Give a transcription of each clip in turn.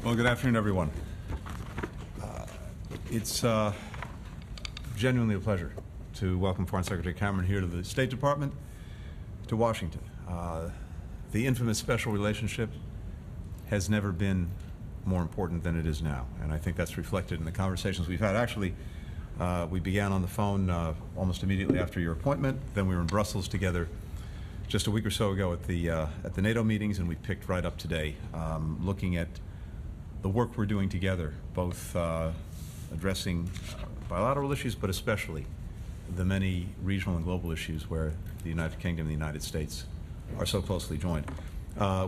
Well, good afternoon, everyone. It's genuinely a pleasure to welcome Foreign Secretary Cameron here to the State Department, to Washington. The infamous special relationship has never been more important than it is now, and I think that's reflected in the conversations we've had. Actually, we began on the phone almost immediately after your appointment. Then we were in Brussels together just a week or so ago at the NATO meetings, and we picked right up today, looking at the work we're doing together, both addressing bilateral issues, but especially the many regional and global issues where the United Kingdom and the United States are so closely joined.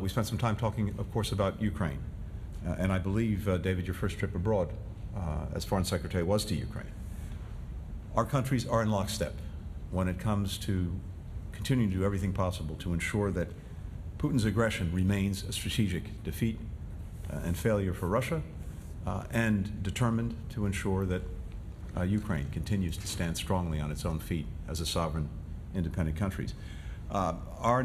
We spent some time talking, of course, about Ukraine. And I believe, David, your first trip abroad as Foreign Secretary was to Ukraine. Our countries are in lockstep when it comes to continuing to do everything possible to ensure that Putin's aggression remains a strategic defeat and failure for Russia, and determined to ensure that Ukraine continues to stand strongly on its own feet as a sovereign, independent country. Our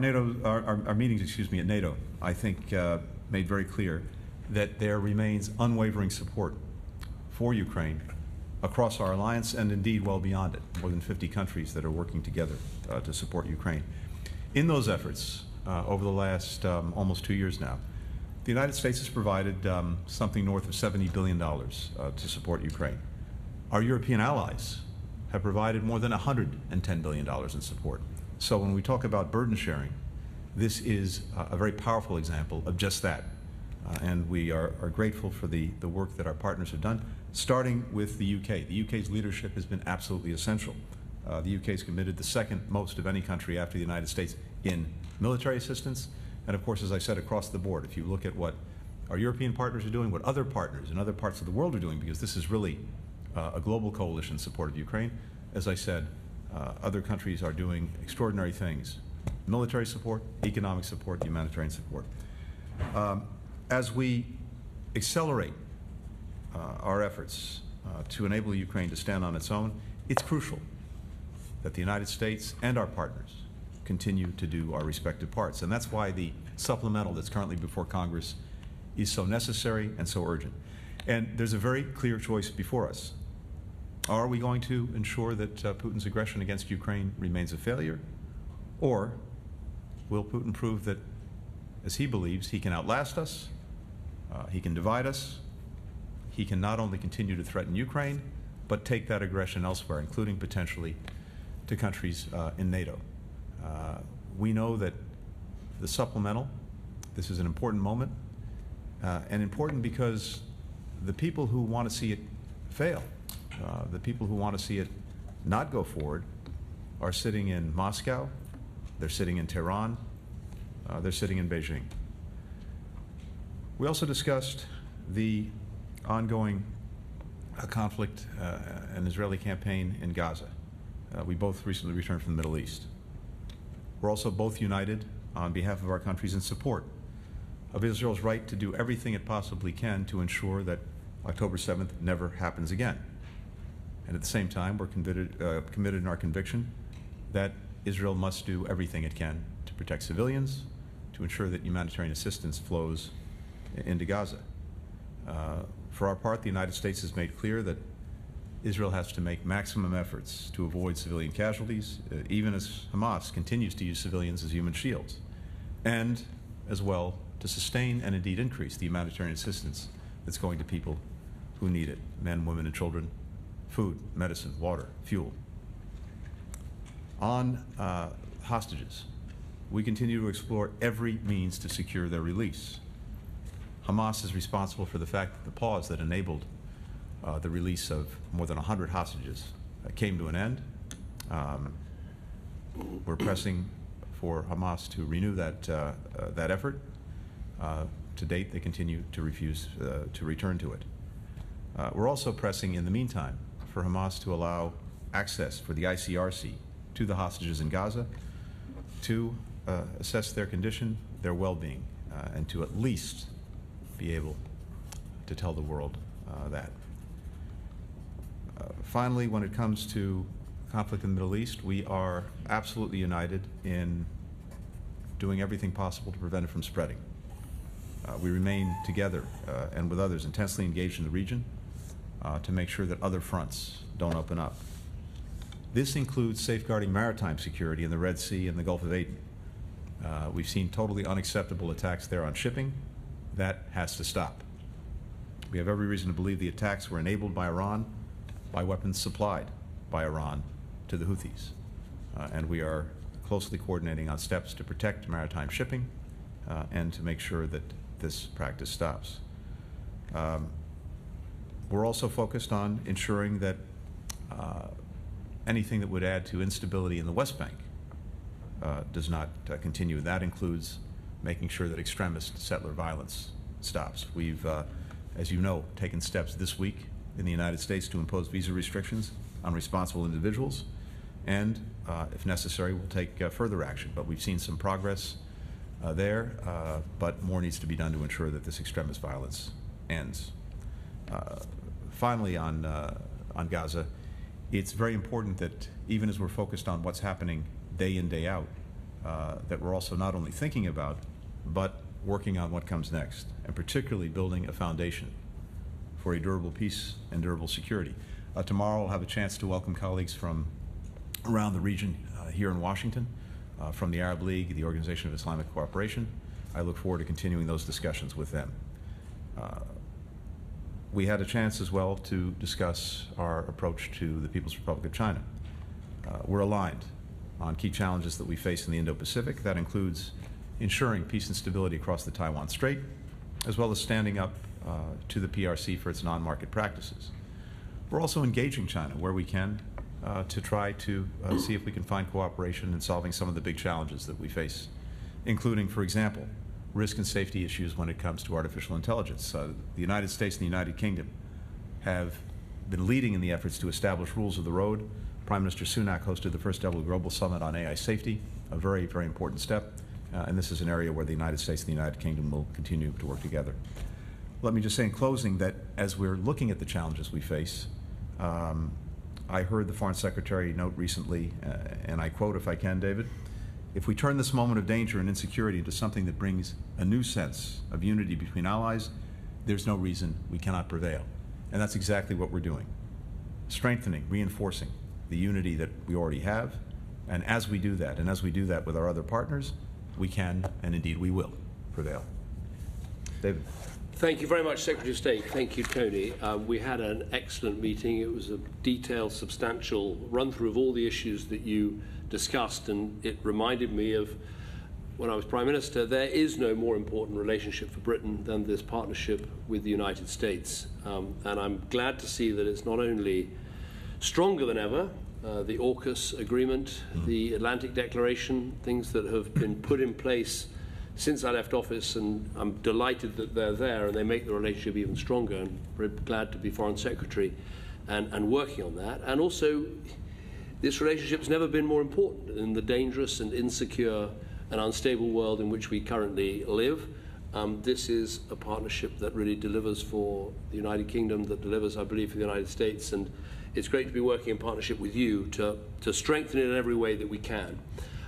meetings, at NATO, I think, made very clear that there remains unwavering support for Ukraine across our alliance, and indeed well beyond it. More than 50 countries that are working together to support Ukraine. In those efforts, over the last almost 2 years now, the United States has provided something north of $70 billion to support Ukraine. Our European allies have provided more than $110 billion in support. So when we talk about burden sharing, this is a very powerful example of just that. And we are grateful for the work that our partners have done, starting with the UK. The UK's leadership has been absolutely essential. The UK has committed the second most of any country after the United States in military assistance. And of course, as I said, across the board, if you look at what our European partners are doing, what other partners in other parts of the world are doing, because this is really a global coalition in support of Ukraine, as I said, other countries are doing extraordinary things. Military support, economic support, humanitarian support. As we accelerate our efforts to enable Ukraine to stand on its own, it's crucial that the United States and our partners continue to do our respective parts. And that's why the supplemental that's currently before Congress is so necessary and so urgent. And there's a very clear choice before us. Are we going to ensure that Putin's aggression against Ukraine remains a failure? Or will Putin prove that, as he believes, he can outlast us, he can divide us, he can not only continue to threaten Ukraine, but take that aggression elsewhere, including potentially to countries in NATO? We know that the supplemental, this is an important moment, and important because the people who want to see it fail, the people who want to see it not go forward, are sitting in Moscow, they're sitting in Tehran, they're sitting in Beijing. We also discussed the ongoing conflict and Israeli campaign in Gaza. We both recently returned from the Middle East. We're also both united on behalf of our countries in support of Israel's right to do everything it possibly can to ensure that October 7th never happens again. And at the same time, we're committed in our conviction that Israel must do everything it can to protect civilians, to ensure that humanitarian assistance flows into Gaza. For our part, the United States has made clear that Israel has to make maximum efforts to avoid civilian casualties, even as Hamas continues to use civilians as human shields, and as well to sustain and indeed increase the humanitarian assistance that's going to people who need it, men, women, and children, food, medicine, water, fuel. On hostages, we continue to explore every means to secure their release. Hamas is responsible for the fact that the pause that enabled the release of more than 100 hostages came to an end. We're pressing for Hamas to renew that effort. To date, they continue to refuse to return to it. We're also pressing, in the meantime, for Hamas to allow access for the ICRC to the hostages in Gaza to assess their condition, their well-being, and to at least be able to tell the world that. Finally, when it comes to conflict in the Middle East, we are absolutely united in doing everything possible to prevent it from spreading. We remain together and with others intensely engaged in the region to make sure that other fronts don't open up. This includes safeguarding maritime security in the Red Sea and the Gulf of Aden. We've seen totally unacceptable attacks there on shipping. That has to stop. We have every reason to believe the attacks were enabled by Iran, by weapons supplied by Iran to the Houthis. And we are closely coordinating on steps to protect maritime shipping and to make sure that this practice stops. We're also focused on ensuring that anything that would add to instability in the West Bank does not continue. That includes making sure that extremist settler violence stops. We've, as you know, taken steps this week in the United States to impose visa restrictions on responsible individuals, and if necessary, we'll take further action. But we've seen some progress there, but more needs to be done to ensure that this extremist violence ends. Finally, on Gaza, it's very important that even as we're focused on what's happening day in, day out, that we're also not only thinking about, but working on what comes next, and particularly building a foundation for a durable peace and durable security. Tomorrow I'll have a chance to welcome colleagues from around the region here in Washington, from the Arab League, the Organization of Islamic Cooperation. I look forward to continuing those discussions with them. We had a chance as well to discuss our approach to the People's Republic of China. We're aligned on key challenges that we face in the Indo-Pacific. That includes ensuring peace and stability across the Taiwan Strait, as well as standing up to the PRC for its non-market practices. We're also engaging China where we can to try to see if we can find cooperation in solving some of the big challenges that we face, including, for example, risk and safety issues when it comes to artificial intelligence. The United States and the United Kingdom have been leading in the efforts to establish rules of the road. Prime Minister Sunak hosted the first ever global summit on AI safety, a very, very important step. And this is an area where the United States and the United Kingdom will continue to work together. Let me just say in closing that as we're looking at the challenges we face, I heard the Foreign Secretary note recently, and I quote if I can, David, "If we turn this moment of danger and insecurity into something that brings a new sense of unity between allies, there's no reason we cannot prevail." And that's exactly what we're doing, strengthening, reinforcing the unity that we already have. And as we do that, and as we do that with our other partners, we can, and indeed we will, prevail. David. Thank you very much, Secretary of State. Thank you, Tony. We had an excellent meeting. It was a detailed, substantial run-through of all the issues that you discussed, and it reminded me of when I was Prime Minister. There is no more important relationship for Britain than this partnership with the United States. And I'm glad to see that it's not only stronger than ever, the AUKUS agreement, the Atlantic Declaration, things that have been put in place since I left office, and I'm delighted that they're there and they make the relationship even stronger, and very glad to be Foreign Secretary and working on that. And also, this relationship's never been more important in the dangerous and insecure and unstable world in which we currently live. This is a partnership that really delivers for the United Kingdom, that delivers, I believe, for the United States, and it's great to be working in partnership with you to strengthen it in every way that we can.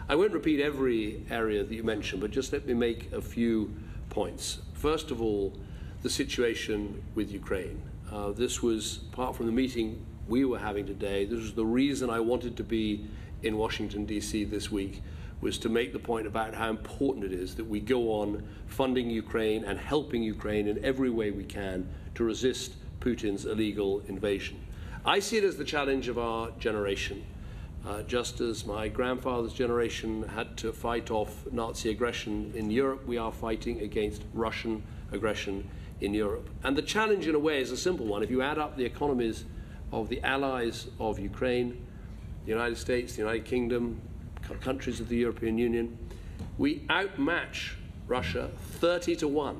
I won't repeat every area that you mentioned, but just let me make a few points. First of all, the situation with Ukraine. This was, apart from the meeting we were having today, this was the reason I wanted to be in Washington, D.C. this week, was to make the point about how important it is that we go on funding Ukraine and helping Ukraine in every way we can to resist Putin's illegal invasion. I see it as the challenge of our generation. Just as my grandfather's generation had to fight off Nazi aggression in Europe, we are fighting against Russian aggression in Europe. And the challenge, in a way, is a simple one. If you add up the economies of the allies of Ukraine, the United States, the United Kingdom, countries of the European Union, we outmatch Russia 30-1.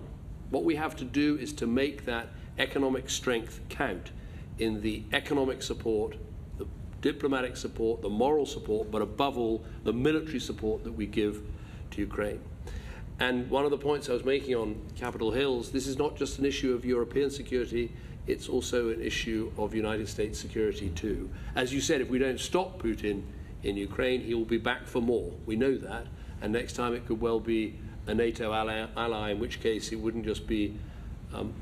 What we have to do is to make that economic strength count in the economic support, the diplomatic support, the moral support, but above all, the military support that we give to Ukraine. And one of the points I was making on Capitol Hill, this is not just an issue of European security, it's also an issue of United States security too. As you said, if we don't stop Putin in Ukraine, he will be back for more. We know that, and next time it could well be a NATO ally, in which case it wouldn't just be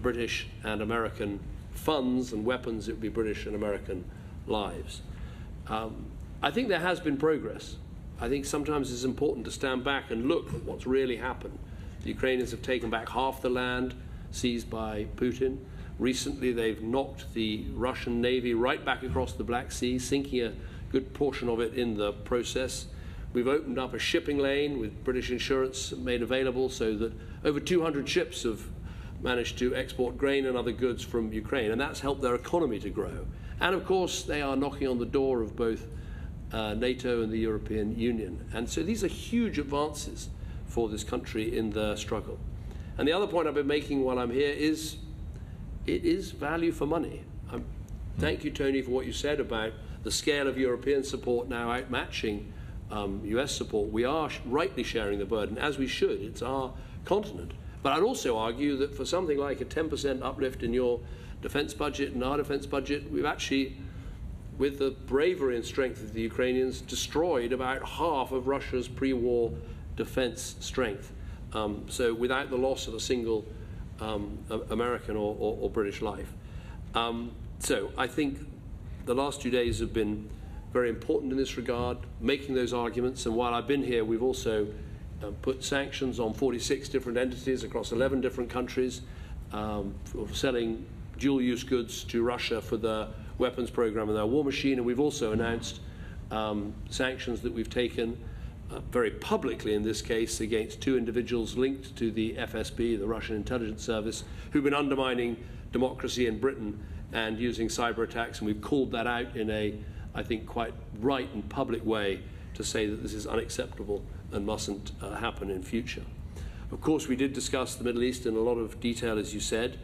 British and American funds and weapons, it would be British and American lives. I think there has been progress. I think sometimes it's important to stand back and look at what's really happened. The Ukrainians have taken back half the land seized by Putin. Recently, they've knocked the Russian Navy right back across the Black Sea, sinking a good portion of it in the process. We've opened up a shipping lane with British insurance made available so that over 200 ships have managed to export grain and other goods from Ukraine, and that's helped their economy to grow. And of course, they are knocking on the door of both NATO and the European Union. And so these are huge advances for this country in the struggle. And the other point I've been making while I'm here is it is value for money. Thank you, Tony, for what you said about the scale of European support now outmatching US support. We are rightly sharing the burden, as we should. It's our continent. But I'd also argue that for something like a 10% uplift in your defense budget and our defense budget, we've actually, with the bravery and strength of the Ukrainians, destroyed about half of Russia's pre-war defense strength. So without the loss of a single American or British life. So I think the last 2 days have been very important in this regard, making those arguments. And while I've been here, we've also put sanctions on 46 different entities across 11 different countries for selling dual-use goods to Russia for the weapons program and their war machine. And we've also announced sanctions that we've taken very publicly in this case against 2 individuals linked to the FSB, the Russian intelligence service, who've been undermining democracy in Britain and using cyber attacks. And we've called that out in a, I think, quite right and public way to say that this is unacceptable and mustn't happen in future. Of course, we did discuss the Middle East in a lot of detail, as you said.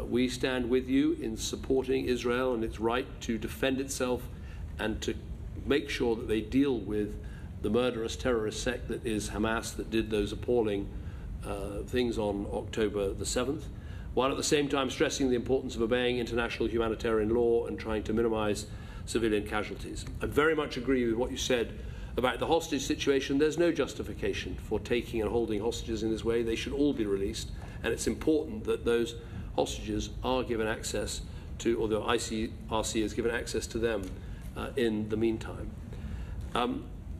We stand with you in supporting Israel and its right to defend itself and to make sure that they deal with the murderous terrorist sect that is Hamas, that did those appalling things on October the 7th, while at the same time stressing the importance of obeying international humanitarian law and trying to minimize civilian casualties. I very much agree with what you said about the hostage situation. There's no justification for taking and holding hostages in this way. They should all be released, and it's important that those hostages are given access to, or the ICRC is given access to them in the meantime.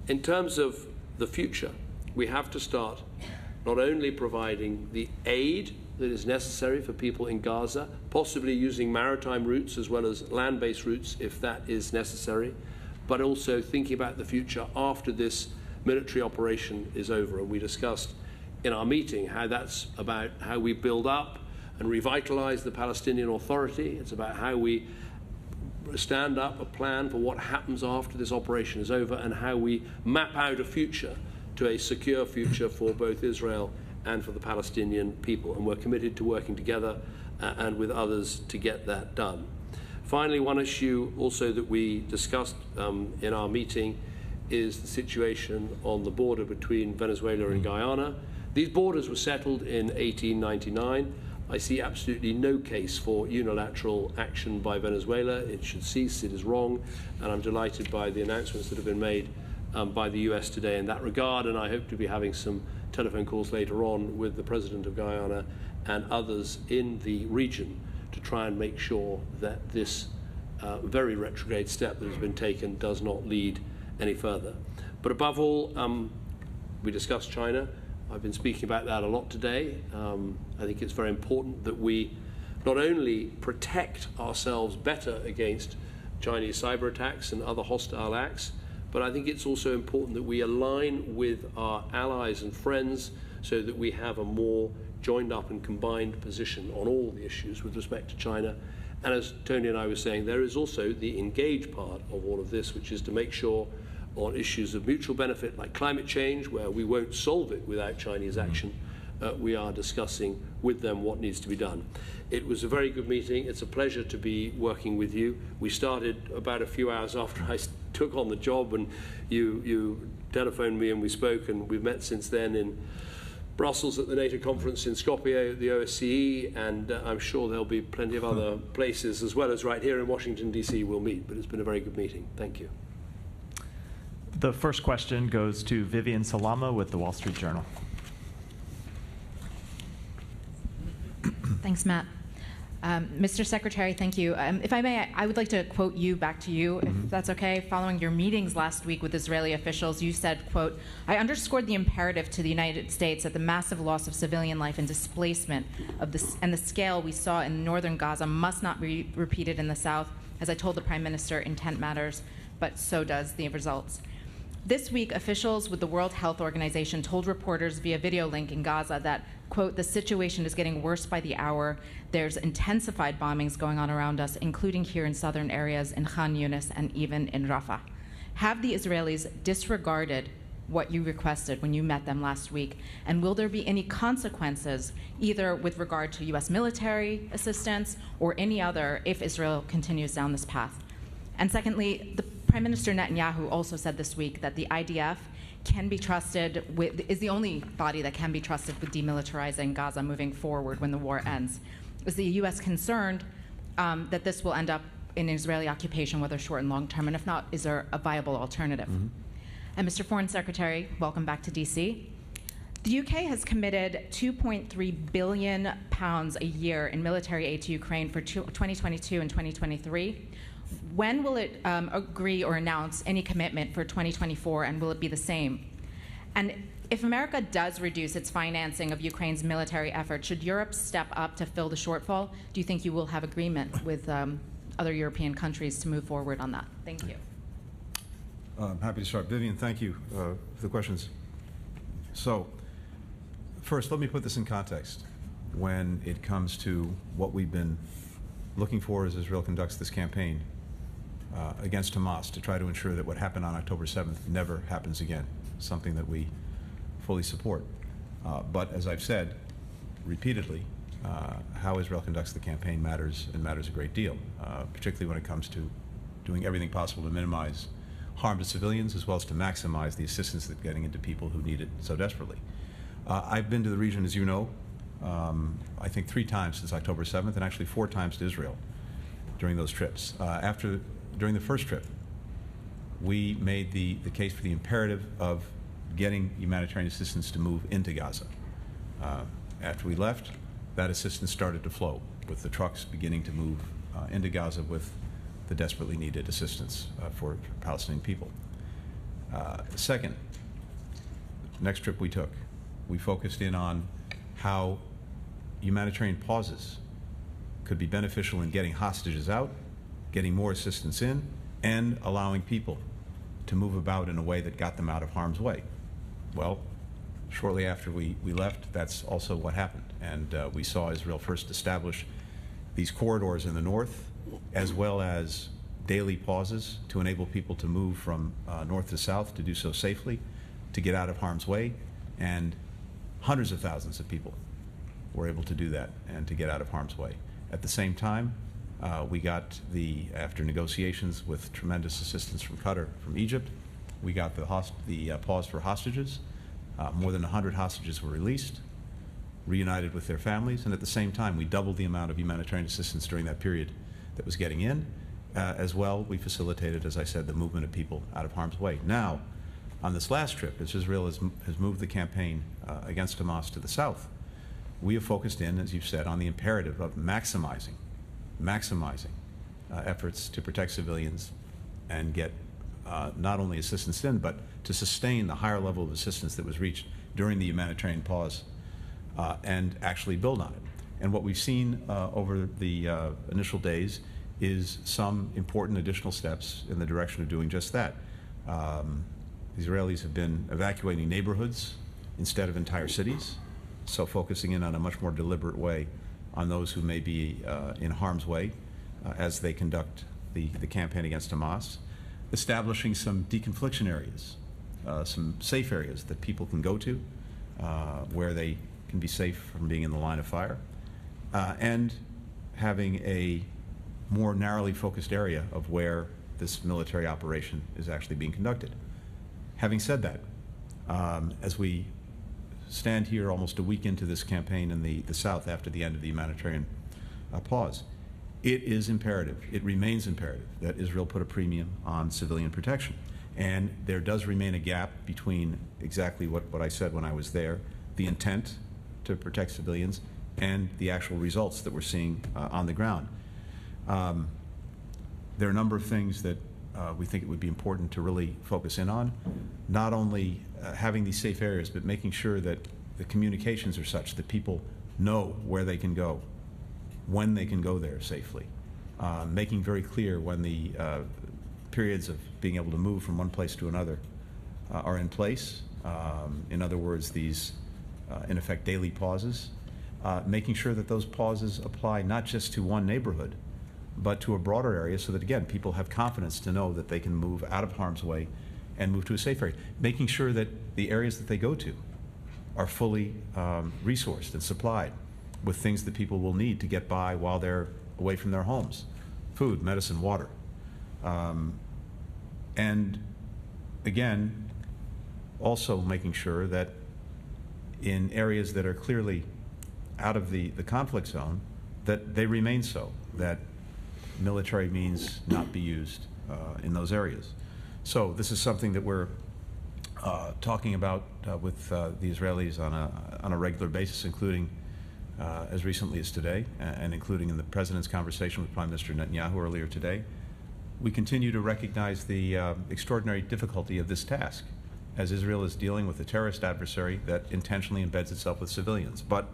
In terms of the future, we have to start not only providing the aid that is necessary for people in Gaza, possibly using maritime routes as well as land-based routes if that is necessary, but also thinking about the future after this military operation is over. And we discussed in our meeting how that's about how we build up and revitalize the Palestinian Authority. It's about how we stand up a plan for what happens after this operation is over and how we map out a future to a secure future for both Israel and for the Palestinian people. And we're committed to working together and with others to get that done. Finally, one issue also that we discussed in our meeting is the situation on the border between Venezuela and Guyana. These borders were settled in 1899. I see absolutely no case for unilateral action by Venezuela. It should cease. It is wrong. And I'm delighted by the announcements that have been made by the US today in that regard. And I hope to be having some telephone calls later on with the President of Guyana and others in the region to try and make sure that this very retrograde step that has been taken does not lead any further. But above all, we discussed China. I've been speaking about that a lot today. I think it's very important that we not only protect ourselves better against Chinese cyber attacks and other hostile acts, but I think it's also important that we align with our allies and friends so that we have a more joined up and combined position on all the issues with respect to China. And as Tony and I were saying, there is also the engage part of all of this, which is to make sure on issues of mutual benefit like climate change, where we won't solve it without Chinese action, we are discussing with them what needs to be done. It was a very good meeting. It's a pleasure to be working with you. We started about a few hours after I took on the job, and you telephoned me and we spoke, and we've met since then in Brussels at the NATO conference, in Skopje at the OSCE, and I'm sure there'll be plenty of other places as well as right here in Washington, D.C. we'll meet. But it's been a very good meeting. Thank you. The first question goes to Vivian Salama with the Wall Street Journal. Thanks, Matt. Mr. Secretary, thank you. If I may, I would like to quote you back to you, if that's okay. Following your meetings last week with Israeli officials, you said, quote, "I underscored the imperative to the United States that the massive loss of civilian life and displacement and the scale we saw in northern Gaza must not be repeated in the South. As I told the Prime Minister, intent matters, but so does the results." This week, officials with the World Health Organization told reporters via video link in Gaza that, quote, "the situation is getting worse by the hour. There's intensified bombings going on around us, including here in southern areas in Khan Yunis and even in Rafah." Have the Israelis disregarded what you requested when you met them last week? And will there be any consequences, either with regard to U.S. military assistance or any other, if Israel continues down this path? And secondly, the Prime Minister Netanyahu also said this week that the IDF can be trusted is the only body that can be trusted with demilitarizing Gaza moving forward when the war ends. Is the U.S. concerned that this will end up in Israeli occupation, whether short and long term? And if not, is there a viable alternative? And Mr. Foreign Secretary, welcome back to D.C. The UK has committed £2.3 billion a year in military aid to Ukraine for 2022 and 2023. When will it agree or announce any commitment for 2024, and will it be the same? And if America does reduce its financing of Ukraine's military effort, should Europe step up to fill the shortfall? Do you think you will have agreement with other European countries to move forward on that? Thank you. I'm happy to start. Vivian, thank you for the questions. So, first, let me put this in context when it comes to what we've been looking for as Israel conducts this campaign against Hamas to try to ensure that what happened on October 7th never happens again, something that we fully support. But as I've said repeatedly, how Israel conducts the campaign matters, and matters a great deal, particularly when it comes to doing everything possible to minimize harm to civilians as well as to maximize the assistance that's getting into people who need it so desperately. I've been to the region, as you know, I think 3 times since October 7th, and actually 4 times to Israel during those trips. During the first trip, we made the case for the imperative of getting humanitarian assistance to move into Gaza. After we left, that assistance started to flow, with the trucks beginning to move into Gaza with the desperately needed assistance for Palestinian people. Second, next trip we took, we focused in on how humanitarian pauses could be beneficial in getting hostages out, getting more assistance in, and allowing people to move about in a way that got them out of harm's way. Well, shortly after we left, that's also what happened. And we saw Israel first establish these corridors in the north, as well as daily pauses to enable people to move from north to south, to do so safely, to get out of harm's way. And hundreds of thousands of people were able to do that and to get out of harm's way. At the same time, we got after negotiations with tremendous assistance from Qatar, from Egypt, we got the pause for hostages. More than 100 hostages were released, reunited with their families, and at the same time, we doubled the amount of humanitarian assistance during that period that was getting in. As well, we facilitated, as I said, the movement of people out of harm's way. Now, on this last trip, as Israel has moved the campaign against Hamas to the south, we have focused in, as you've said, on the imperative of maximizing efforts to protect civilians and get not only assistance in, but to sustain the higher level of assistance that was reached during the humanitarian pause and actually build on it. And what we've seen over the initial days is some important additional steps in the direction of doing just that. The Israelis have been evacuating neighborhoods instead of entire cities, so focusing in on a much more deliberate way on those who may be in harm's way as they conduct the campaign against Hamas, establishing some deconfliction areas, some safe areas that people can go to where they can be safe from being in the line of fire, and having a more narrowly focused area of where this military operation is actually being conducted. Having said that, as we stand here almost a week into this campaign in the south after the end of the humanitarian pause, it is imperative, it remains imperative that Israel put a premium on civilian protection. And there does remain a gap between exactly what I said when I was there, the intent to protect civilians, and the actual results that we're seeing on the ground. There are a number of things that we think it would be important to really focus in on, not only having these safe areas, but making sure that the communications are such that people know where they can go, when they can go there safely, making very clear when the periods of being able to move from one place to another are in place. In other words, these, in effect, daily pauses, making sure that those pauses apply not just to one neighborhood, but to a broader area so that, again, people have confidence to know that they can move out of harm's way and move to a safe area. Making sure that the areas that they go to are fully resourced and supplied with things that people will need to get by while they're away from their homes: food, medicine, water. And again, also making sure that in areas that are clearly out of the conflict zone, that they remain so, that military means not be used in those areas. So this is something that we're talking about with the Israelis on a regular basis, including as recently as today, and including in the President's conversation with Prime Minister Netanyahu earlier today. We continue to recognize the extraordinary difficulty of this task, as Israel is dealing with a terrorist adversary that intentionally embeds itself with civilians. But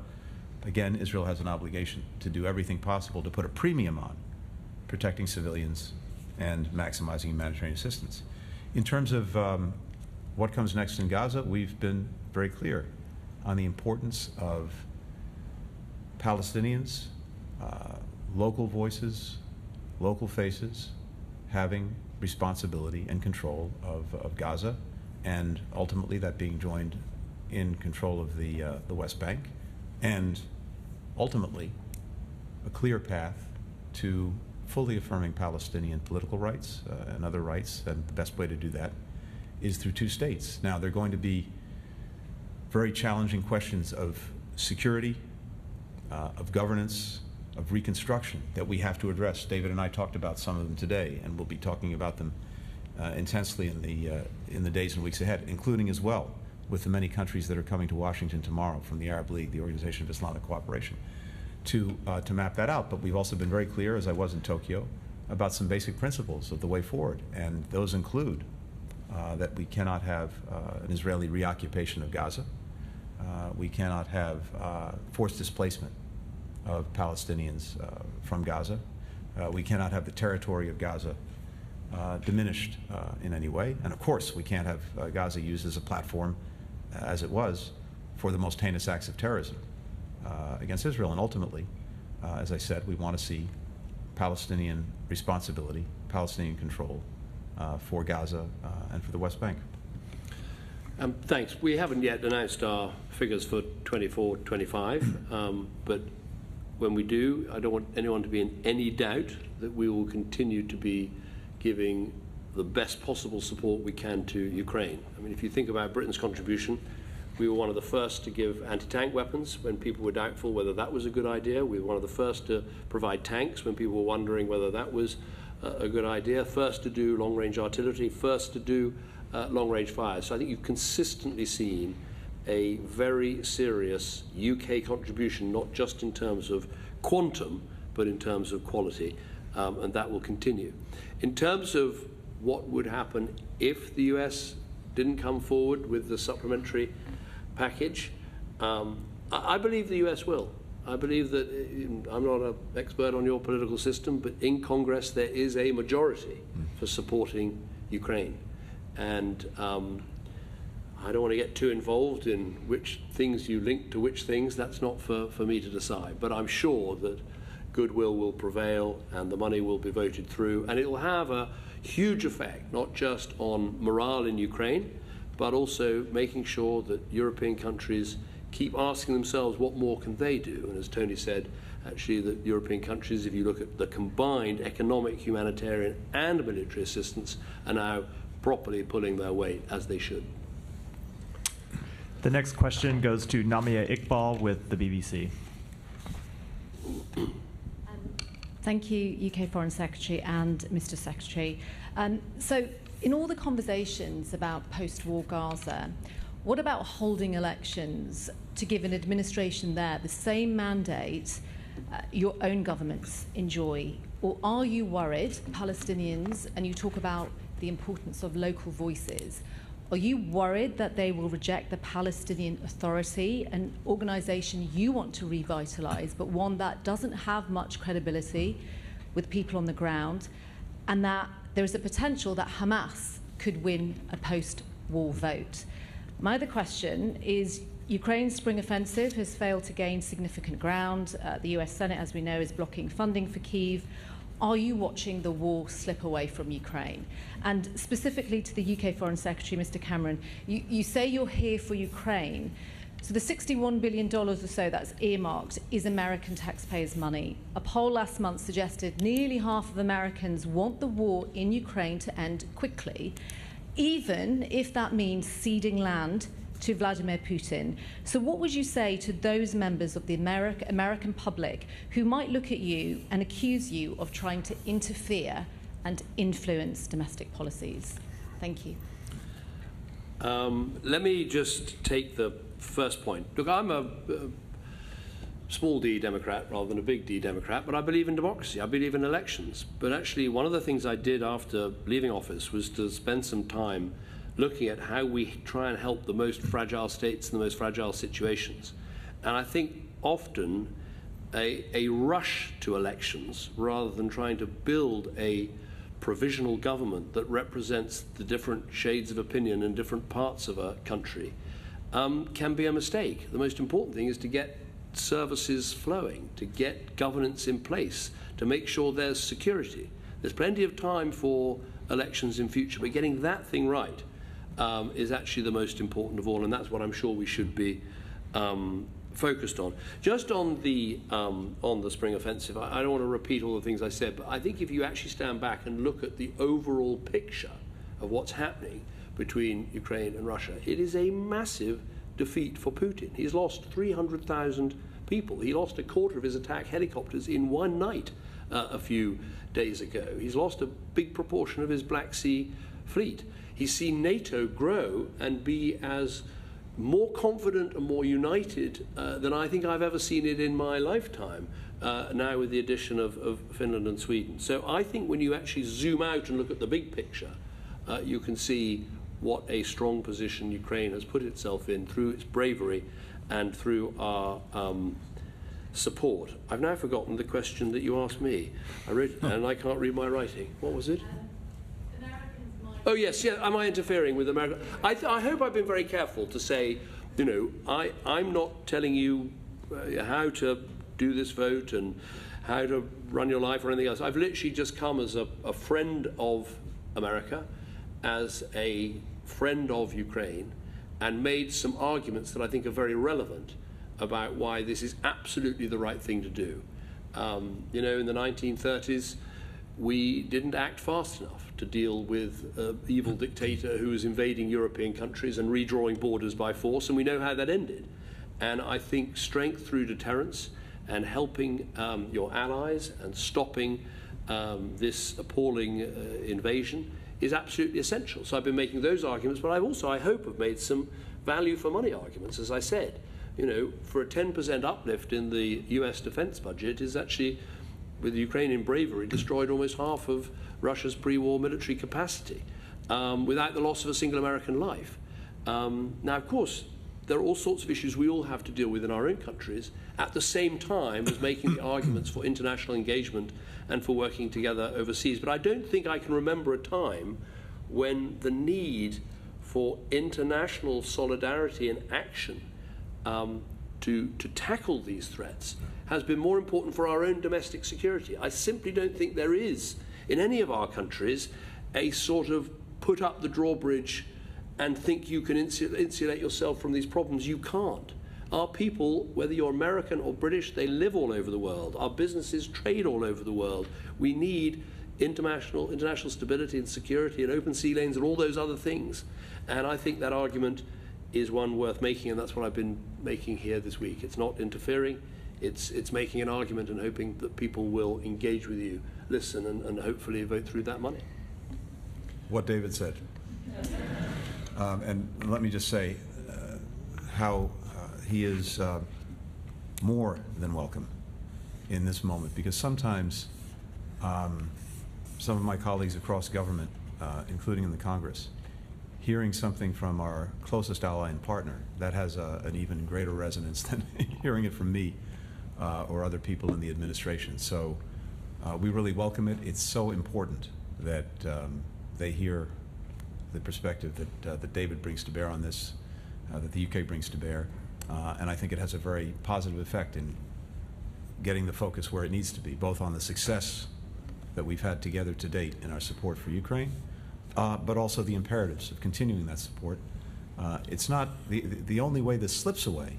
again, Israel has an obligation to do everything possible to put a premium on protecting civilians and maximizing humanitarian assistance. In terms of what comes next in Gaza, we've been very clear on the importance of Palestinians, local voices, local faces, having responsibility and control of Gaza, and ultimately that being joined in control of the West Bank, and ultimately a clear path to fully affirming Palestinian political rights and other rights, and the best way to do that is through two states. Now, there are going to be very challenging questions of security, of governance, of reconstruction that we have to address. David and I talked about some of them today, and we'll be talking about them intensely in the days and weeks ahead, including as well with the many countries that are coming to Washington tomorrow from the Arab League, the Organization of Islamic Cooperation, to map that out. But we've also been very clear, as I was in Tokyo, about some basic principles of the way forward, and those include that we cannot have an Israeli reoccupation of Gaza. We cannot have forced displacement of Palestinians from Gaza. We cannot have the territory of Gaza diminished in any way. And of course, we can't have Gaza used as a platform, as it was, for the most heinous acts of terrorism against Israel. And ultimately, as I said, we want to see Palestinian responsibility, Palestinian control for Gaza and for the West Bank. Thanks. We haven't yet announced our figures for 24-25, but when we do, I don't want anyone to be in any doubt that we will continue to be giving the best possible support we can to Ukraine. I mean, if you think about Britain's contribution, we were one of the first to give anti-tank weapons when people were doubtful whether that was a good idea. We were one of the first to provide tanks when people were wondering whether that was a good idea. First to do long-range artillery, first to do long-range fires. So I think you've consistently seen a very serious UK contribution, not just in terms of quantum, but in terms of quality, and that will continue. In terms of what would happen if the US didn't come forward with the supplementary package, I believe the US will. I believe that, I'm not an expert on your political system, but in Congress there is a majority for supporting Ukraine. And I don't want to get too involved in which things you link to which things. That's not for me to decide. But I'm sure that goodwill will prevail and the money will be voted through. And it will have a huge effect, not just on morale in Ukraine, but also making sure that European countries keep asking themselves what more can they do. And as Tony said, actually, the European countries, if you look at the combined economic, humanitarian and military assistance, are now properly pulling their weight, as they should. The next question goes to Namia Iqbal with the BBC. Thank you, UK Foreign Secretary and Mr. Secretary. So in all the conversations about post-war Gaza, What about holding elections to give an administration there the same mandate your own governments enjoy? Or are you worried, Palestinians, and you talk about the importance of local voices, are you worried that they will reject the Palestinian Authority, an organization you want to revitalize, but one that doesn't have much credibility with people on the ground, and that there is a potential that Hamas could win a post-war vote? My other question is, Ukraine's spring offensive has failed to gain significant ground. The US Senate, as we know, is blocking funding for Kyiv. Are you watching the war slip away from Ukraine? And specifically to the UK Foreign Secretary, Mr. Cameron, you say you're here for Ukraine. So the $61 billion or so that's earmarked is American taxpayers' money. A poll last month suggested nearly half of Americans want the war in Ukraine to end quickly, even if that means ceding land to Vladimir Putin. So what would you say to those members of the American public who might look at you and accuse you of trying to interfere and influence domestic policies? Thank you. Let me just take the first point. Look, I'm a small d Democrat rather than a big D Democrat, but I believe in democracy. I believe in elections. But actually, one of the things I did after leaving office was to spend some time looking at how we try and help the most fragile states in the most fragile situations. And I think often a rush to elections rather than trying to build a provisional government that represents the different shades of opinion in different parts of a country can be a mistake. The most important thing is to get services flowing, to get governance in place, to make sure there's security. There's plenty of time for elections in future, but getting that thing right is actually the most important of all, and that's what I'm sure we should be focused on. Just on the spring offensive, I don't want to repeat all the things I said, but I think if you actually stand back and look at the overall picture of what's happening between Ukraine and Russia, it is a massive defeat for Putin. He's lost 300,000 people. He lost a quarter of his attack helicopters in one night a few days ago. He's lost a big proportion of his Black Sea fleet. He's seen NATO grow and be as more confident and more united than I think I've ever seen it in my lifetime, now with the addition of Finland and Sweden. So I think when you actually zoom out and look at the big picture, you can see what a strong position Ukraine has put itself in through its bravery and through our support. I've now forgotten the question that you asked me. I read, and I can't read my writing. What was it? Oh, yes, yeah, am I interfering with America? I hope I've been very careful to say, you know, I'm not telling you how to do this vote and how to run your life or anything else. I've literally just come as a friend of America, as a friend of Ukraine, and made some arguments that I think are very relevant about why this is absolutely the right thing to do. You know, in the 1930s, we didn't act fast enough to deal with an evil dictator who was invading European countries and redrawing borders by force, and we know how that ended. And I think strength through deterrence and helping your allies and stopping this appalling invasion is absolutely essential. So I've been making those arguments, but I've also, I hope, have made some value for money arguments. As I said, you know, for a 10% uplift in the US defense budget is actually, with Ukrainian bravery, destroyed almost half of Russia's pre-war military capacity without the loss of a single American life. Now, of course, there are all sorts of issues we all have to deal with in our own countries at the same time as making the arguments for international engagement and for working together overseas. But I don't think I can remember a time when the need for international solidarity and action to tackle these threats has been more important for our own domestic security. I simply don't think there is, in any of our countries, a sort of put up the drawbridge and think you can insulate yourself from these problems. You can't. Our people, whether you're American or British, they live all over the world. Our businesses trade all over the world. We need international stability and security and open sea lanes and all those other things. And I think that argument is one worth making, and that's what I've been making here this week. It's not interfering. It's making an argument and hoping that people will engage with you, listen, and hopefully vote through that money. What David said. And let me just say, how he is more than welcome in this moment, because sometimes some of my colleagues across government, including in the Congress, hearing something from our closest ally and partner, that has an even greater resonance than hearing it from me or other people in the administration. So we really welcome it. It's so important that they hear the perspective that David brings to bear on this, that the UK brings to bear. And I think it has a very positive effect in getting the focus where it needs to be, both on the success that we've had together to date in our support for Ukraine, but also the imperatives of continuing that support. It's not the only way this slips away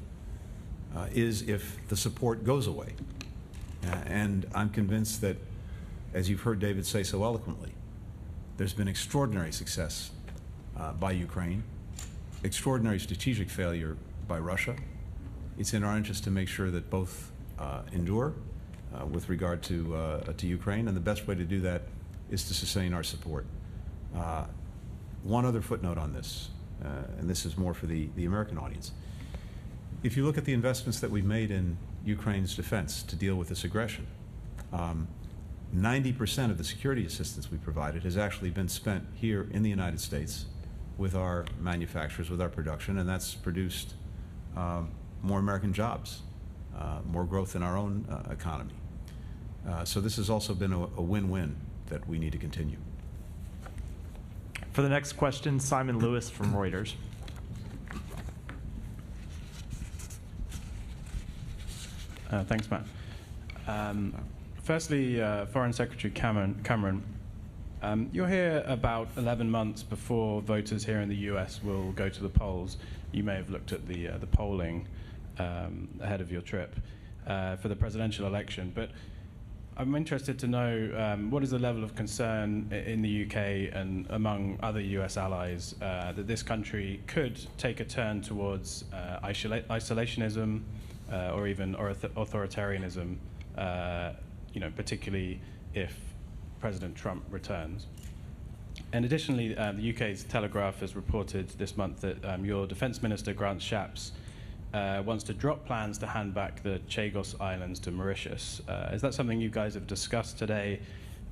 is if the support goes away. And I'm convinced that, as you've heard David say so eloquently, there's been extraordinary success by Ukraine, extraordinary strategic failure by Russia. It's in our interest to make sure that both endure with regard to Ukraine, and the best way to do that is to sustain our support. One other footnote on this, and this is more for the American audience. If you look at the investments that we've made in Ukraine's defense to deal with this aggression, 90% of the security assistance we provided has actually been spent here in the United States with our manufacturers, with our production, and that's produced more American jobs, more growth in our own economy. So this has also been a win-win that we need to continue. For the next question, Simon Lewis from Reuters. Thanks, Matt. Firstly, Foreign Secretary Cameron, you're here about 11 months before voters here in the US will go to the polls. You may have looked at the polling ahead of your trip for the presidential election, but I'm interested to know what is the level of concern in the UK and among other US allies that this country could take a turn towards isolationism or even authoritarianism, particularly if President Trump returns. And additionally, the UK's Telegraph has reported this month that your Defence Minister, Grant Shapps, wants to drop plans to hand back the Chagos Islands to Mauritius. Is that something you guys have discussed today?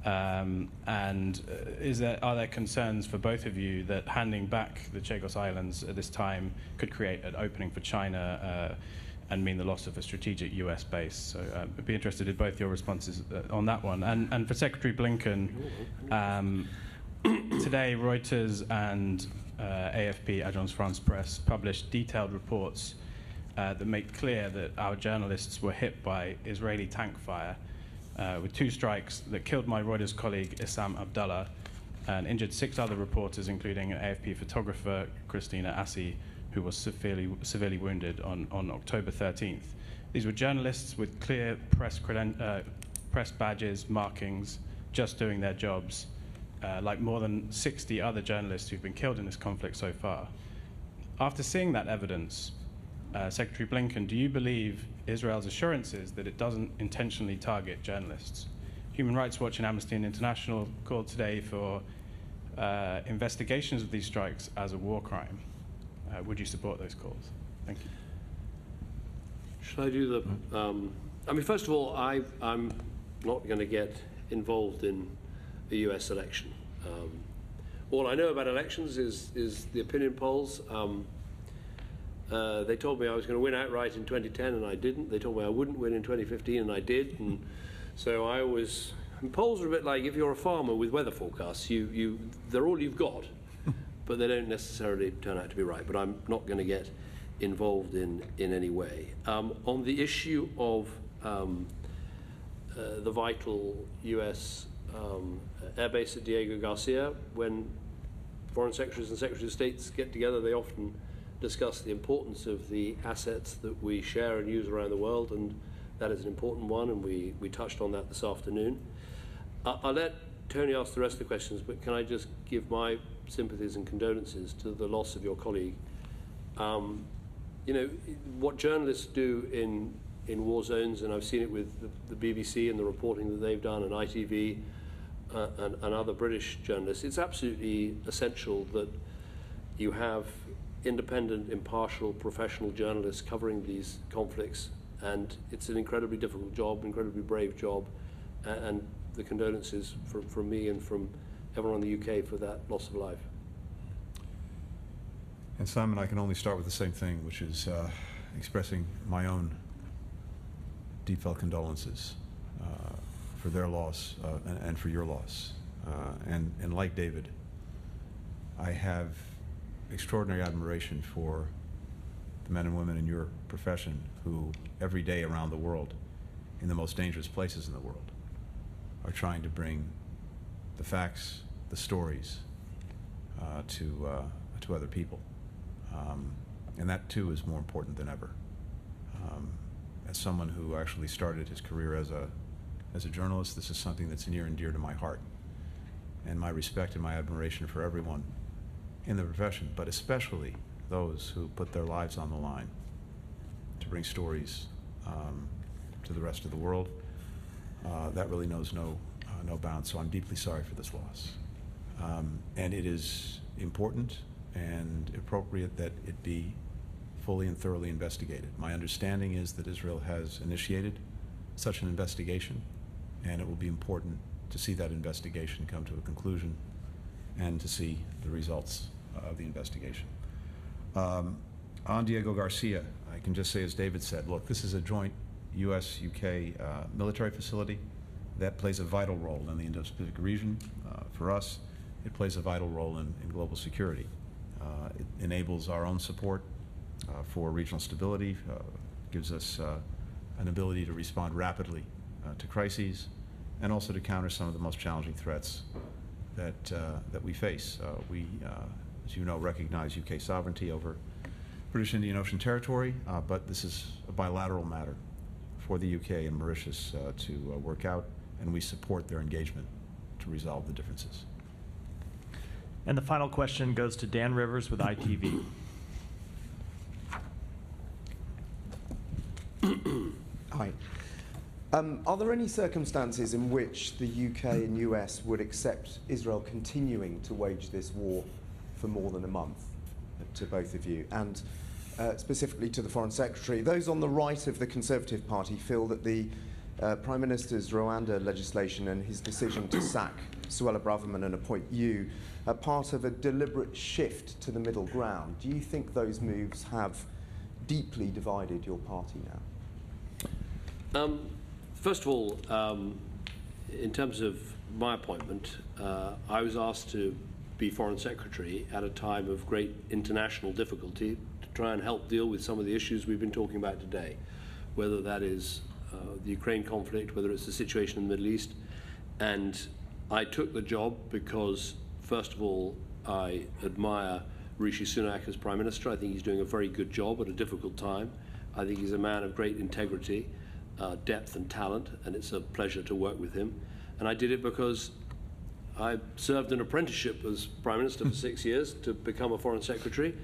And are there concerns for both of you that handing back the Chagos Islands at this time could create an opening for China and mean the loss of a strategic US base? So I'd be interested in both your responses on that one. And for Secretary Blinken, today Reuters and AFP, Agence France Presse, published detailed reports that make clear that our journalists were hit by Israeli tank fire with 2 strikes that killed my Reuters colleague Issam Abdallah and injured 6 other reporters, including an AFP photographer, Christina Assi, who was severely wounded on October 13th. These were journalists with clear press badges, markings, just doing their jobs, like more than 60 other journalists who've been killed in this conflict so far. After seeing that evidence, Secretary Blinken, do you believe Israel's assurances that it doesn't intentionally target journalists? Human Rights Watch and Amnesty International called today for investigations of these strikes as a war crime. Would you support those calls? Thank you. Should I do the... first of all, I'm not going to get involved in the US election. All I know about elections is the opinion polls. They told me I was going to win outright in 2010, and I didn't. They told me I wouldn't win in 2015, and I did. And so I was... Polls are a bit like if you're a farmer with weather forecasts. They're all you've got, but they don't necessarily turn out to be right. But I'm not going to get involved in any way. On the issue of the vital US airbase at Diego Garcia, when foreign secretaries and secretaries of states get together, they often discuss the importance of the assets that we share and use around the world, and that is an important one, and we touched on that this afternoon. I'll let Tony ask the rest of the questions, but can I just give my sympathies and condolences to the loss of your colleague. What journalists do in war zones, and I've seen it with the BBC and the reporting that they've done, and ITV and other British journalists, it's absolutely essential that you have independent, impartial, professional journalists covering these conflicts, and it's an incredibly difficult job, incredibly brave job, and the condolences from me and from everyone in the UK for that loss of life. And Simon, I can only start with the same thing, which is expressing my own deep felt condolences for their loss and for your loss. And like David, I have extraordinary admiration for the men and women in your profession who every day around the world, in the most dangerous places in the world, are trying to bring the facts, the stories to other people. And that too is more important than ever. As someone who actually started his career as a journalist, this is something that's near and dear to my heart. And my respect and my admiration for everyone in the profession, but especially those who put their lives on the line to bring stories to the rest of the world, that really knows no bounds. So I'm deeply sorry for this loss. And it is important and appropriate that it be fully and thoroughly investigated. My understanding is that Israel has initiated such an investigation, and it will be important to see that investigation come to a conclusion and to see the results of the investigation. On Diego Garcia, I can just say, as David said, look, this is a joint US-UK military facility that plays a vital role in the Indo-Pacific region. For us, it plays a vital role in global security. It enables our own support for regional stability, gives us an ability to respond rapidly to crises, and also to counter some of the most challenging threats that we face. We, as you know, recognize UK sovereignty over British Indian Ocean territory, but this is a bilateral matter for the UK and Mauritius to work out, and we support their engagement to resolve the differences. And the final question goes to Dan Rivers with ITV. Hi. Are there any circumstances in which the UK and US would accept Israel continuing to wage this war for more than a month, to both of you? And specifically to the Foreign Secretary, those on the right of the Conservative Party feel that the Prime Minister's Rwanda legislation and his decision to sack Suella Braverman and appoint you are part of a deliberate shift to the middle ground. Do you think those moves have deeply divided your party now? First of all, in terms of my appointment, I was asked to be Foreign Secretary at a time of great international difficulty to try and help deal with some of the issues we've been talking about today, whether that is the Ukraine conflict, whether it's the situation in the Middle East. And I took the job because, first of all, I admire Rishi Sunak as Prime Minister. I think he's doing a very good job at a difficult time. I think he's a man of great integrity, depth and talent, and it's a pleasure to work with him. And I did it because I served an apprenticeship as Prime Minister for 6 years to become a Foreign Secretary,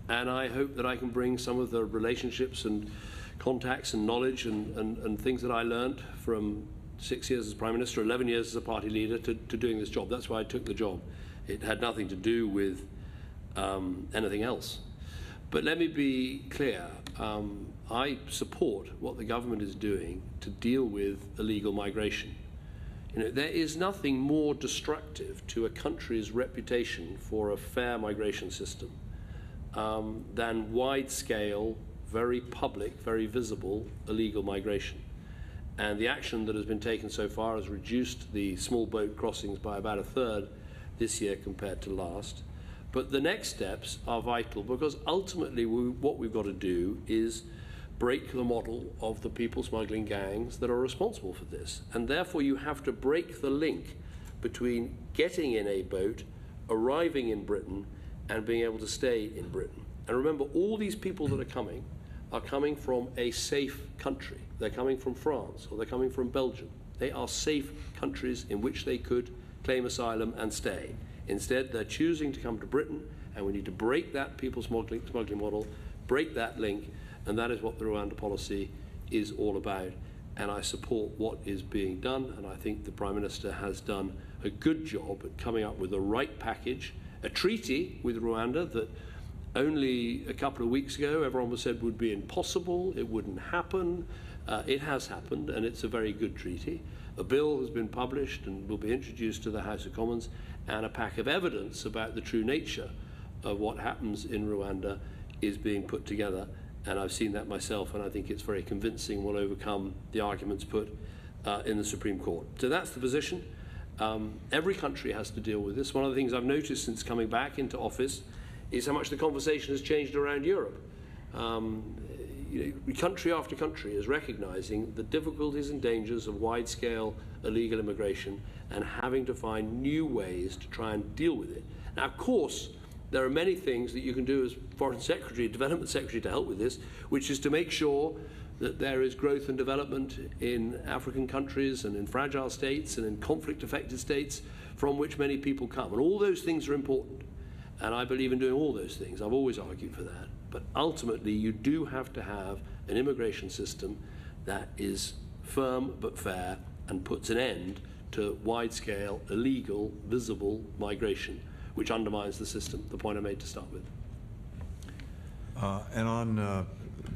and I hope that I can bring some of the relationships and contacts and knowledge and things that I learned from 6 years as Prime Minister, 11 years as a party leader to doing this job. That's why I took the job. It had nothing to do with anything else. But let me be clear. I support what the government is doing to deal with illegal migration. You know, there is nothing more destructive to a country's reputation for a fair migration system than wide-scale, very public, very visible illegal migration. And the action that has been taken so far has reduced the small boat crossings by about a third this year compared to last. But the next steps are vital, because ultimately what we've got to do is break the model of the people smuggling gangs that are responsible for this. And therefore you have to break the link between getting in a boat, arriving in Britain, and being able to stay in Britain. And remember, all these people that are coming from a safe country. They're coming from France, or they're coming from Belgium. They are safe countries in which they could claim asylum and stay. Instead, they're choosing to come to Britain, and we need to break that people smuggling model, break that link, and that is what the Rwanda policy is all about. And I support what is being done, and I think the Prime Minister has done a good job at coming up with the right package, a treaty with Rwanda that only a couple of weeks ago, everyone said would be impossible, it wouldn't happen. It has happened, and it's a very good treaty. A bill has been published and will be introduced to the House of Commons, and a pack of evidence about the true nature of what happens in Rwanda is being put together. And I've seen that myself, and I think it's very convincing, will overcome the arguments put in the Supreme Court. So that's the position. Every country has to deal with this. One of the things I've noticed since coming back into office is how much the conversation has changed around Europe. Country after country is recognizing the difficulties and dangers of wide-scale illegal immigration and having to find new ways to try and deal with it. Now, of course, there are many things that you can do as Foreign Secretary, Development Secretary to help with this, which is to make sure that there is growth and development in African countries and in fragile states and in conflict-affected states from which many people come. And all those things are important. And I believe in doing all those things. I've always argued for that. But ultimately, you do have to have an immigration system that is firm but fair and puts an end to wide-scale, illegal, visible migration, which undermines the system, the point I made to start with. And on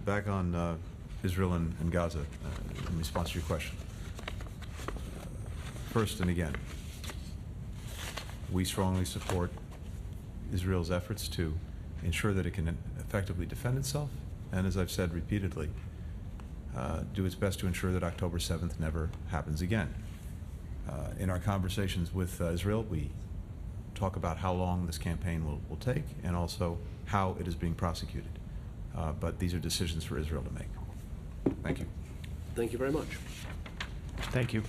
back on Israel and Gaza, in response to your question. First and again, we strongly support Israel's efforts to ensure that it can effectively defend itself, and as I've said repeatedly, do its best to ensure that October 7th never happens again. In our conversations with Israel, we talk about how long this campaign will take and also how it is being prosecuted. But these are decisions for Israel to make. Thank you. Thank you very much. Thank you.